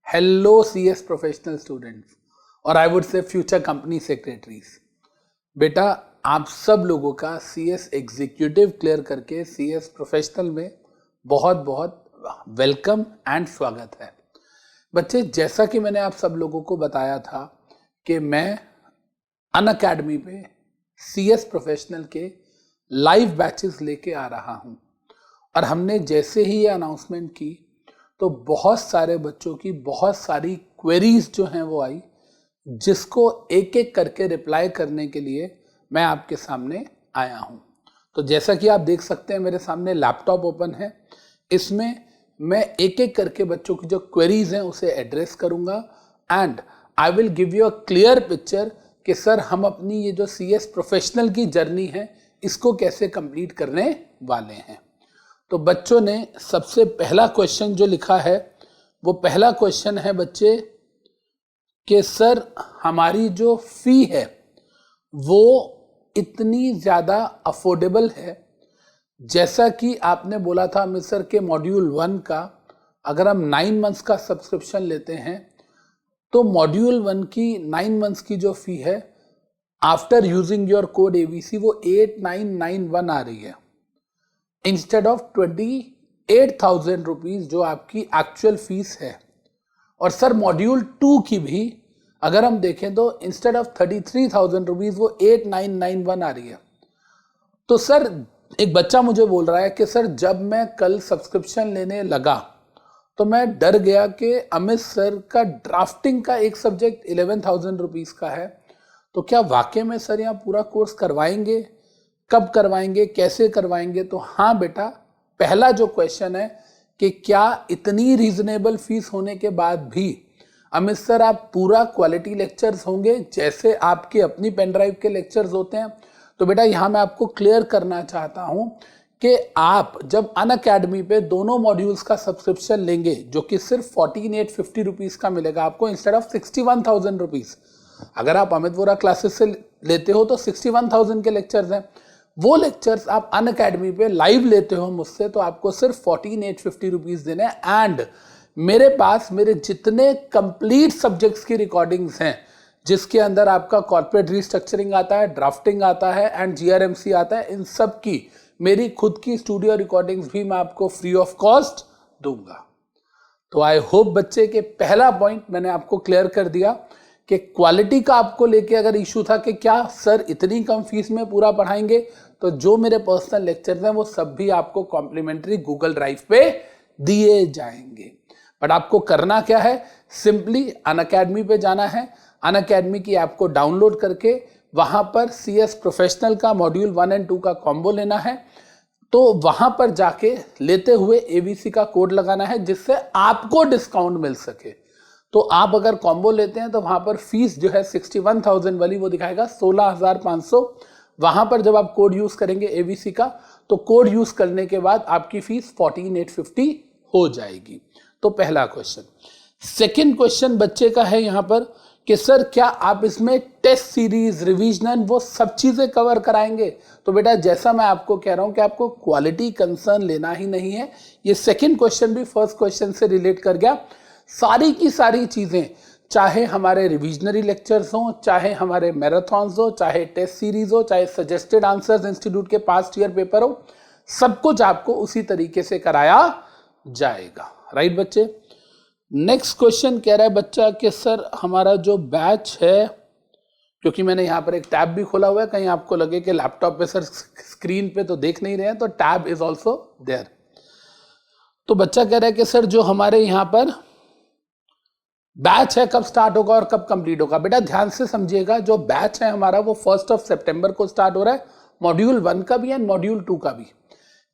Hello CS professional students और I would say future company secretaries. बेटा, आप सब लोगों का सीएस एग्जीक्यूटिव क्लियर करके सीएस प्रोफेशनल में बहुत बहुत वेलकम एंड स्वागत है। बच्चे, जैसा कि मैंने आप सब लोगों को बताया था कि मैं अनअकैडमी पे सीएस प्रोफेशनल के लाइव बैचेस लेके आ रहा हूं और हमने जैसे ही ये अनाउंसमेंट की तो बहुत सारे बच्चों की बहुत सारी क्वेरीज जो हैं वो आई, जिसको एक एक करके रिप्लाई करने के लिए मैं आपके सामने आया हूं। तो जैसा कि आप देख सकते हैं मेरे सामने लैपटॉप ओपन है, इसमें मैं एक एक करके बच्चों की जो क्वेरीज हैं उसे एड्रेस करूंगा and I will give you a clear picture कि सर हम अपनी ये जो सीएस प्रोफेशनल की जर्नी है इसको कैसे कंप्लीट करने वाले हैं। तो बच्चों ने सबसे पहला क्वेश्चन जो लिखा है वो पहला क्वेश्चन है बच्चे कि सर हमारी जो फी है वो इतनी ज़्यादा अफोर्डेबल है। जैसा कि आपने बोला था अमित सर के मॉड्यूल 1 का अगर हम 9 मंथ्स का सब्सक्रिप्शन लेते हैं तो मॉड्यूल 1 की 9 मंथ्स की जो फी है after using your code ABC वो 8991 आ रही है इंस्टेड ऑफ 28,000 रुपीज जो आपकी एक्चुअल फीस है। और सर मॉड्यूल 2 की भी अगर हम देखें तो इंस्टेड ऑफ 33,000 रुपीज वो 8991 आ रही है। तो सर एक बच्चा मुझे बोल रहा है कि सर जब मैं कल सब्सक्रिप्शन लेने लगा तो मैं डर गया कि अमित सर का ड्राफ्टिंग का एक सब्जेक्ट 11,000 रुपीज का है, तो क्या वाकई में सर यहाँ पूरा कोर्स करवाएंगे, कब करवाएंगे, कैसे करवाएंगे? तो हाँ बेटा, पहला जो क्वेश्चन है कि क्या इतनी रीजनेबल फीस होने के बाद भी अमित सर आप पूरा क्वालिटी लेक्चर्स होंगे जैसे आपके अपनी पेन ड्राइव के लेक्चर्स होते हैं? तो बेटा यहाँ मैं आपको क्लियर करना चाहता हूँ कि आप जब अनअकैडमी पे दोनों मॉड्यूल्स का सब्सक्रिप्शन लेंगे जो कि सिर्फ 14,850 रुपीज़ का मिलेगा आपको इंस्टेड ऑफ 61,000 रुपीज़। अगर आप अमित वोरा क्लासेस से लेते हो तो 61,000 के लेक्चर्स हैं, वो लेक्चर्स आप अनअकैडमी पे लाइव लेते हो मुझसे तो आपको सिर्फ 14,850 रुपीज़ देने हैं। एंड मेरे पास मेरे जितने कंप्लीट सब्जेक्ट्स की रिकॉर्डिंग्स हैं जिसके अंदर आपका कॉर्पोरेट रिस्ट्रक्चरिंग आता है, ड्राफ्टिंग आता है एंड जीआरएमसी आता है, इन सब की मेरी खुद की स्टूडियो रिकॉर्डिंग्स भी मैं आपको फ्री ऑफ कॉस्ट दूंगा। तो आई होप बच्चे के पहला पॉइंट मैंने आपको क्लियर कर दिया कि क्वालिटी का आपको लेके अगर इशू था कि क्या सर इतनी कम फीस में पूरा पढ़ाएंगे, तो जो मेरे पर्सनल लेक्चर्स हैं वो सब भी आपको कॉम्प्लीमेंट्री गूगल ड्राइव पे दिए जाएंगे। बट आपको करना क्या है, सिंपली अनअकैडमी पे जाना है, अनअकैडमी की ऐप को डाउनलोड करके वहां पर सीएस प्रोफेशनल का मॉड्यूल 1 एंड 2 का कॉम्बो लेना है। तो वहां पर जाके लेते हुए एबीसी का कोड लगाना है जिससे आपको डिस्काउंट मिल सके। तो आप अगर कॉम्बो लेते हैं तो वहां पर फीस जो है 61,000 वाली वो दिखाएगा 16,500। वहां पर जब आप कोड यूज करेंगे एबीसी का तो कोड यूज करने के बाद आपकी फीस 14,850 हो जाएगी। तो पहला क्वेश्चन। सेकंड क्वेश्चन बच्चे का है यहां पर कि सर क्या आप इसमें टेस्ट सीरीज, रिवीजन वो सब चीजें कवर कराएंगे? तो बेटा जैसा मैं आपको कह रहा हूं कि आपको क्वालिटी कंसर्न लेना ही नहीं है। ये सेकंड क्वेश्चन भी फर्स्ट क्वेश्चन से रिलेट कर गया। सारी की सारी चीजें, चाहे हमारे रिविजनरी लेक्चर्स हो, चाहे हमारे मैराथन्स हो, चाहे टेस्ट सीरीज हो, चाहे सजेस्टेड आंसर्स इंस्टीट्यूट के पास्ट ईयर पेपर हो, सब कुछ आपको उसी तरीके से कराया जाएगा। राइट बच्चे? नेक्स्ट क्वेश्चन कह रहा है बच्चा कि सर हमारा जो बैच है, क्योंकि मैंने यहाँ पर एक टैब भी खोला हुआ है, कहीं आपको लगे कि लैपटॉप पे सर स्क्रीन पे तो देख नहीं रहे हैं, तो टैब इज ऑल्सो देयर। तो बच्चा कह रहा है कि सर जो हमारे यहाँ पर बैच है कब स्टार्ट होगा और कब कंप्लीट होगा? बेटा ध्यान से समझिएगा, जो बैच है हमारा वो 1 सितंबर को स्टार्ट हो रहा है, मॉड्यूल 1 का भी एंड मॉड्यूल 2 का भी।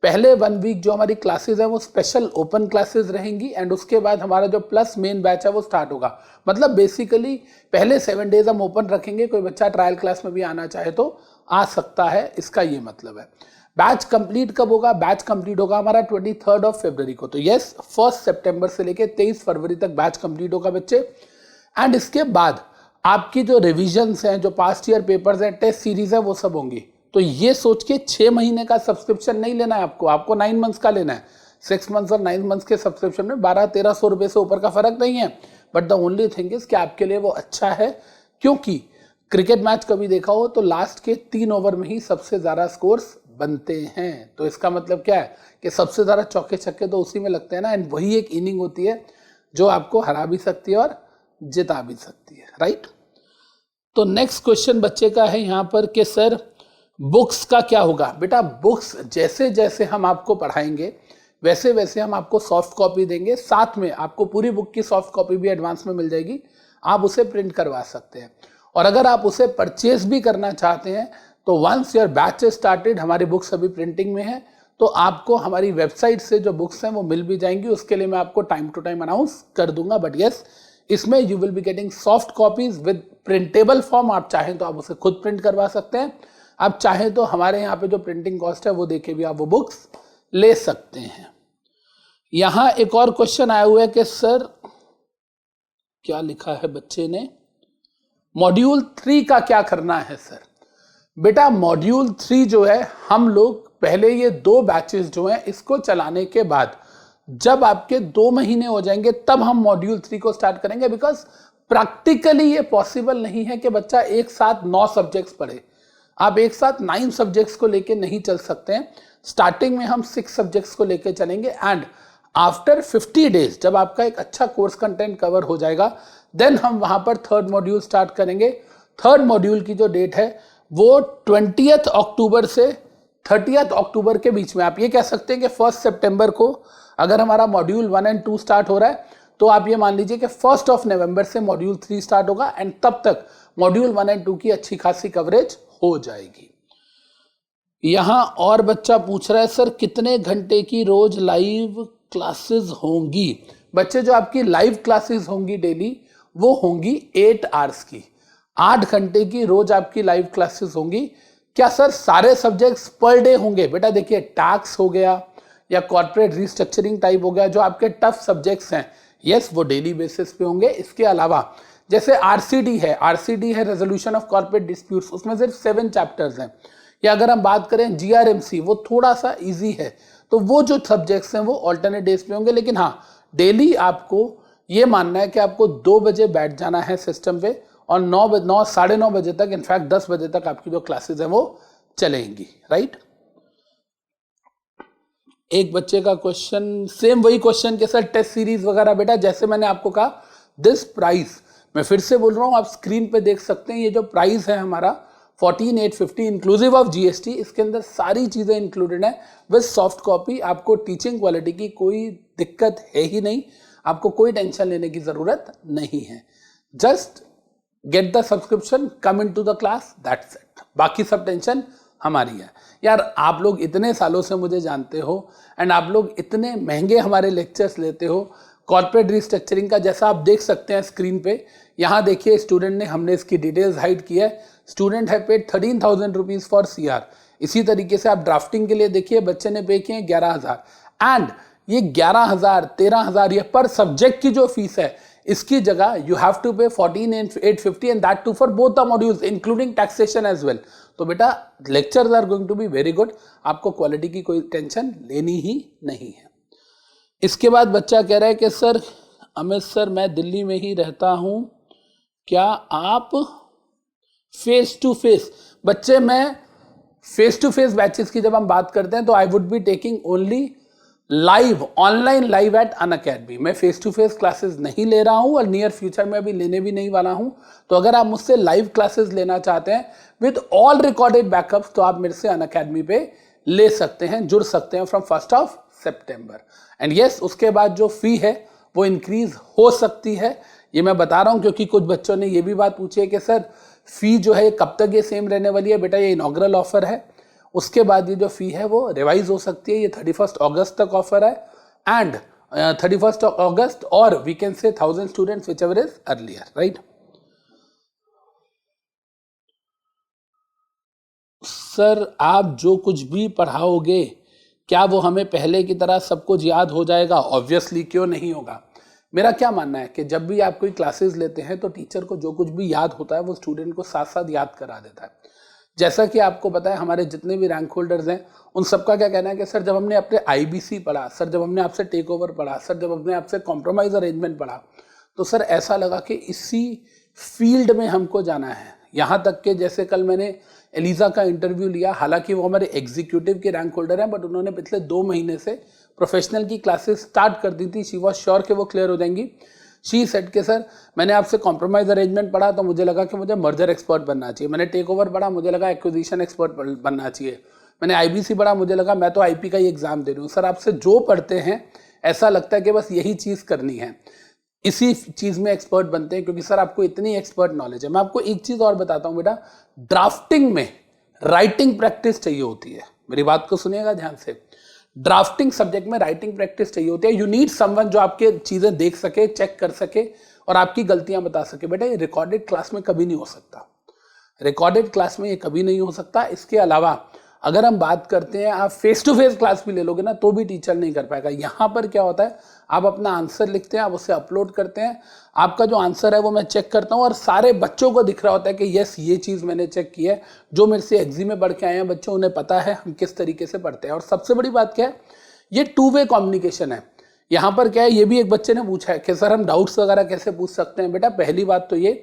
पहले 1 वीक जो हमारी क्लासेस है वो स्पेशल ओपन क्लासेस रहेंगी एंड उसके बाद हमारा जो प्लस मेन बैच है वो स्टार्ट होगा। मतलब बेसिकली पहले 7 डेज हम ओपन रखेंगे, कोई बच्चा ट्रायल क्लास में भी आना चाहे तो आ सकता है, इसका ये मतलब है। बैच कंप्लीट कब होगा? बैच कंप्लीट होगा हमारा 23 फरवरी को। तो यस, 1 सितंबर से लेके 23 फरवरी तक बैच कंप्लीट होगा बच्चे। एंड इसके बाद आपकी जो रिविजन्स हैं, जो पास्ट ईयर पेपर्स हैं, टेस्ट सीरीज है, वो सब होंगी। तो ये सोच के 6 महीने का सब्सक्रिप्शन नहीं लेना है आपको 9 मंथ्स का लेना है। 6 मंथ्स और 9 मंथ्स के सब्सक्रिप्शन में 1200-1300 रुपए से ऊपर का फर्क नहीं है। But the only thing is कि आपके लिए वो अच्छा है, क्योंकि क्रिकेट मैच कभी देखा हो तो लास्ट के 3 ओवर में ही सबसे ज़्यादा स्कोर्स बनते हैं। तो इसका मतलब क्या है कि सबसे ज़्यादा चौके छक्के तो उसी में लगते हैं ना, एंड वही एक इनिंग होती है जो आपको हरा भी सकती है और जिता भी सकती है, राइट। तो नेक्स्ट क्वेश्चन बच्चे का है यहाँ पर कि सर बुक्स का क्या होगा। बेटा बुक्स जैसे जैसे हम आपको पढ़ाएंगे वैसे वैसे हम आपको सॉफ्ट कॉपी देंगे, साथ में आपको पूरी बुक की सॉफ्ट कॉपी भी एडवांस में मिल जाएगी, आप उसे प्रिंट करवा सकते हैं। और अगर आप उसे परचेज भी करना चाहते हैं तो once your batch is started, हमारी बुक्स अभी प्रिंटिंग में है, तो आपको हमारी वेबसाइट से जो बुक्स हैं वो मिल भी जाएंगी। उसके लिए मैं आपको टाइम टू टाइम अनाउंस कर दूंगा, बट यस इसमें you will be getting soft copies with printable form. आप चाहें तो आप उसे खुद प्रिंट करवा सकते हैं, आप चाहें तो हमारे यहाँ पे जो प्रिंटिंग कॉस्ट है वो देके भी आप वो बुक्स ले सकते हैं। यहाँ एक और क्वेश्चन आया हुआ है कि सर क्या लिखा है बच्चे ने, मॉड्यूल 3 का क्या करना है सर। बेटा मॉड्यूल 3 जो है हम लोग पहले ये 2 बैचेस जो हैं इसको चलाने के बाद जब आपके 2 महीने हो जाएंगे तब हम मॉड्यूल 3 को स्टार्ट करेंगे, बिकॉज प्रैक्टिकली ये पॉसिबल नहीं है कि बच्चा एक साथ 9 सब्जेक्ट्स पढ़े। आप एक साथ 9 सब्जेक्ट्स को लेके नहीं चल सकते हैं। स्टार्टिंग में हम 6 सब्जेक्ट्स को लेके चलेंगे, एंड आफ्टर 50 डेज जब आपका एक अच्छा कोर्स कंटेंट कवर हो जाएगा देन हम वहां पर 3rd मॉड्यूल स्टार्ट करेंगे। 3rd मॉड्यूल की जो डेट है वो 20 अक्टूबर से 30 अक्टूबर के बीच में। आप ये कह सकते हैं कि 1 सितंबर को अगर हमारा मॉड्यूल 1 और 2 स्टार्ट हो रहा है तो आप ये मान लीजिए कि 1 नवंबर से मॉड्यूल 3 स्टार्ट होगा, एंड तब तक मॉड्यूल 1 और 2 की अच्छी खासी कवरेज हो जाएगी। यहां और बच्चा पूछ रहा है सर कितने घंटे की रोज लाइव क्लासेस होंगी। बच्चे जो आपकी लाइव क्लासेस होंगी डेली वो होंगी 8 आवर्स की, 8 घंटे की रोज आपकी लाइव क्लासेस होंगी। क्या सर सारे सब्जेक्ट्स पर डे होंगे। बेटा देखिए टैक्स हो गया या कॉर्पोरेट रिस्ट्रक्चरिंग टाइप हो गया, जो आपके टफ सब्जेक्ट्स हैं यस वो डेली बेसिस पे होंगे। इसके अलावा जैसे आरसीडी है रेजोल्यूशन ऑफ कॉर्पोरेट डिस्प्यूट्स, उसमें सिर्फ 7 चैप्टर्स हैं। या अगर हम बात करें जीआरएमसी वो थोड़ा सा इजी है, तो वो जो सब्जेक्ट्स हैं वो ऑल्टरनेट डेज पे होंगे। लेकिन हाँ डेली आपको ये मानना है कि आपको 2 बजे बैठ जाना है सिस्टम पे और 9 साढ़े 9 बजे तक, इनफैक्ट 10 बजे तक आपकी जो क्लासेस हैं वो चलेंगी, राइट। एक बच्चे का क्वेश्चन सेम वही क्वेश्चन के सर टेस्ट सीरीज वगैरह। बेटा जैसे मैंने आपको कहा दिस प्राइस, मैं फिर से बोल रहा हूँ, आप स्क्रीन पे देख सकते हैं ये जो प्राइस है हमारा 14,850 इंक्लूसिव ऑफ जीएसटी, इसके अंदर सारी चीजें इंक्लूडेड है विद सॉफ्ट कॉपी। आपको टीचिंग क्वालिटी की कोई दिक्कत है ही नहीं, आपको कोई टेंशन लेने की जरूरत नहीं है। Just get the subscription, come into the class, that's it. बाकी सब टेंशन हमारी है। यार आप लोग इतने सालों से मुझे जानते हो एंड आप लोग इतने महंगे हमारे लेक्चर्स लेते हो कॉर्पोरेट रिस्ट्रक्चरिंग का, जैसा आप देख सकते हैं स्क्रीन पे। यहाँ देखिए स्टूडेंट ने, हमने इसकी डिटेल्स हाइड की है, स्टूडेंट है पेड 13,000 रुपीज फॉर सीआर। इसी तरीके से आप ड्राफ्टिंग के लिए देखिए बच्चे ने पे किए 11,000, एंड ये 11,000 13,000 ये पर सब्जेक्ट की जो फीस है, इसकी जगह you have to pay 14,850 and that too for both the modules including taxation as well. तो बेटा lectures are going to be very good, आपको क्वालिटी की कोई टेंशन लेनी ही नहीं है। इसके बाद बच्चा कह रहा है कि सर अमित सर मैं दिल्ली में ही रहता हूं, क्या आप फेस टू फेस, बच्चे मैं फेस टू फेस बैचेस की जब हम बात करते हैं तो I would be taking only live, online live at Unacademy. मैं फेस टू फेस क्लासेस नहीं ले रहा हूं और नियर फ्यूचर में अभी लेने भी नहीं वाला हूं। तो अगर आप मुझसे लाइव क्लासेस लेना चाहते हैं विद ऑल रिकॉर्डेड बैकअप्स तो आप मेरे से अनअकैडमी पे ले सकते हैं, जुड़ सकते हैं फ्रॉम 1 सितंबर। एंड यस उसके बाद जो फी है वो इंक्रीज हो सकती है, ये मैं बता रहा हूं क्योंकि कुछ बच्चों ने ये भी बात पूछी है कि सर फी जो है कब तक ये सेम रहने वाली है। बेटा ये इनॉग्रल ऑफर है, उसके बाद ये जो फी है वो रिवाइज हो सकती है। ये 31 अगस्त तक ऑफर है, एंड 31 अगस्त और we can say 1000 students whichever is earlier, right. Sir आप जो कुछ भी पढ़ाओगे क्या वो हमें पहले की तरह सब कुछ याद हो जाएगा। ऑब्वियसली क्यों नहीं होगा। मेरा क्या मानना है कि जब भी आप कोई क्लासेस लेते हैं तो टीचर को जो कुछ भी याद होता है वो स्टूडेंट को साथ साथ याद करा देता है। जैसा कि आपको पता है हमारे जितने भी रैंक होल्डर्स हैं उन सबका क्या कहना है कि सर जब हमने अपने आईबीसी पढ़ा, सर जब हमने आपसे टेक ओवर पढ़ा, सर जब हमने आपसे कॉम्प्रोमाइज अरेंजमेंट पढ़ा, तो सर ऐसा लगा कि इसी फील्ड में हमको जाना है। यहाँ तक कि जैसे कल मैंने एलिजा का इंटरव्यू लिया, हालांकि वो हमारे एग्जीक्यूटिव के रैंक होल्डर हैं, बट उन्होंने पिछले 2 महीने से प्रोफेशनल की क्लासेस स्टार्ट कर दी थी। शी वॉज श्योर कि वो क्लियर हो जाएंगी। शी सेड के सर मैंने आपसे कॉम्प्रोमाइज अरेंजमेंट पढ़ा तो मुझे लगा कि मुझे मर्जर एक्सपर्ट बनना चाहिए, मैंने टेक ओवर पढ़ा मुझे लगा एक्विजिशन एक्सपर्ट बनना चाहिए, मैंने IBC पढ़ा मुझे लगा मैं तो IP का ही एग्जाम दे रही हूँ। सर आपसे जो पढ़ते हैं ऐसा लगता है कि बस यही चीज़ करनी है, इसी चीज़ में एक्सपर्ट बनते हैं, क्योंकि सर आपको इतनी एक्सपर्ट नॉलेज है। मैं आपको एक चीज़ और बताता हूँ बेटा, ड्राफ्टिंग में राइटिंग प्रैक्टिस चाहिए होती है। मेरी बात को सुनिएगा ध्यान से, ड्राफ्टिंग सब्जेक्ट में राइटिंग प्रैक्टिस चाहिए होती है। यू नीड समवन जो आपके चीज़ें देख सके, चेक कर सके और आपकी गलतियां बता सके। बेटा ये रिकॉर्डेड क्लास में कभी नहीं हो सकता, रिकॉर्डेड क्लास में ये कभी नहीं हो सकता। इसके अलावा अगर हम बात करते हैं, आप फेस टू फेस क्लास भी ले लोगे ना तो भी टीचर नहीं कर पाएगा। यहाँ पर क्या होता है, आप अपना आंसर लिखते हैं, आप उसे अपलोड करते हैं, आपका जो आंसर है वो मैं चेक करता हूँ और सारे बच्चों को दिख रहा होता है कि यस ये चीज़ मैंने चेक की है। जो मेरे से एग्जी में पढ़ के आए हैं बच्चों, उन्हें पता है हम किस तरीके से पढ़ते हैं। और सबसे बड़ी बात क्या है, ये 2 वे कम्युनिकेशन है। यहाँ पर क्या है, ये भी एक बच्चे ने पूछा है कि सर हम डाउट्स वगैरह कैसे पूछ सकते हैं। बेटा पहली बात तो ये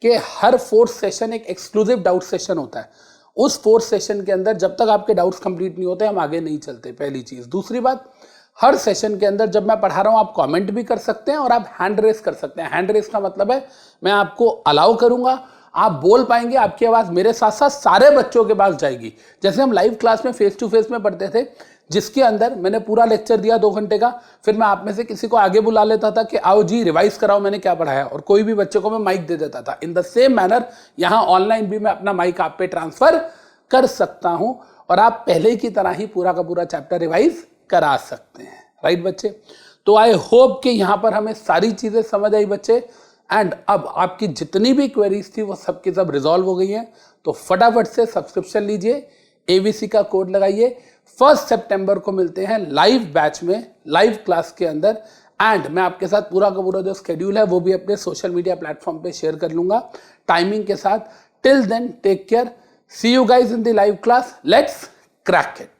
कि हर 4th सेशन एक एक्सक्लूसिव डाउट सेशन होता है। उस 4th सेशन के अंदर जब तक आपके डाउट्स कंप्लीट नहीं होते हम आगे नहीं चलते, पहली चीज़। दूसरी बात, हर सेशन के अंदर जब मैं पढ़ा रहा हूँ आप कमेंट भी कर सकते हैं और आप हैंड रेस कर सकते हैं। हैंड रेस का मतलब है मैं आपको अलाउ करूंगा, आप बोल पाएंगे, आपकी आवाज़ मेरे साथ साथ सारे बच्चों के पास जाएगी। जैसे हम लाइव क्लास में फेस टू फेस में पढ़ते थे, जिसके अंदर मैंने पूरा लेक्चर दिया 2 घंटे का, फिर मैं आप में से किसी को आगे बुला लेता था कि आओ जी रिवाइज कराओ मैंने क्या पढ़ाया, और कोई भी बच्चे को मैं माइक दे देता था। इन द सेम मैनर यहाँ ऑनलाइन भी मैं अपना माइक आप पे ट्रांसफर कर सकता हूं और आप पहले की तरह ही पूरा का पूरा चैप्टर रिवाइज करा सकते हैं। राइट बच्चे, तो आई होप कि यहाँ पर हमें सारी चीजें समझ आई बच्चे। एंड अब आपकी जितनी भी क्वेरीज थी वो सब की सब रिजॉल्व हो गई हैं। तो फटाफट से सब्सक्रिप्शन लीजिए, ABC का कोड लगाइए। 1 सितंबर को मिलते हैं लाइव बैच में, लाइव क्लास के अंदर। एंड मैं आपके साथ पूरा का पूरा जो शेड्यूल है वो भी अपने सोशल मीडिया प्लेटफॉर्म पे शेयर कर लूंगा टाइमिंग के साथ। Till then take care, see you guys in the live class, let's crack it.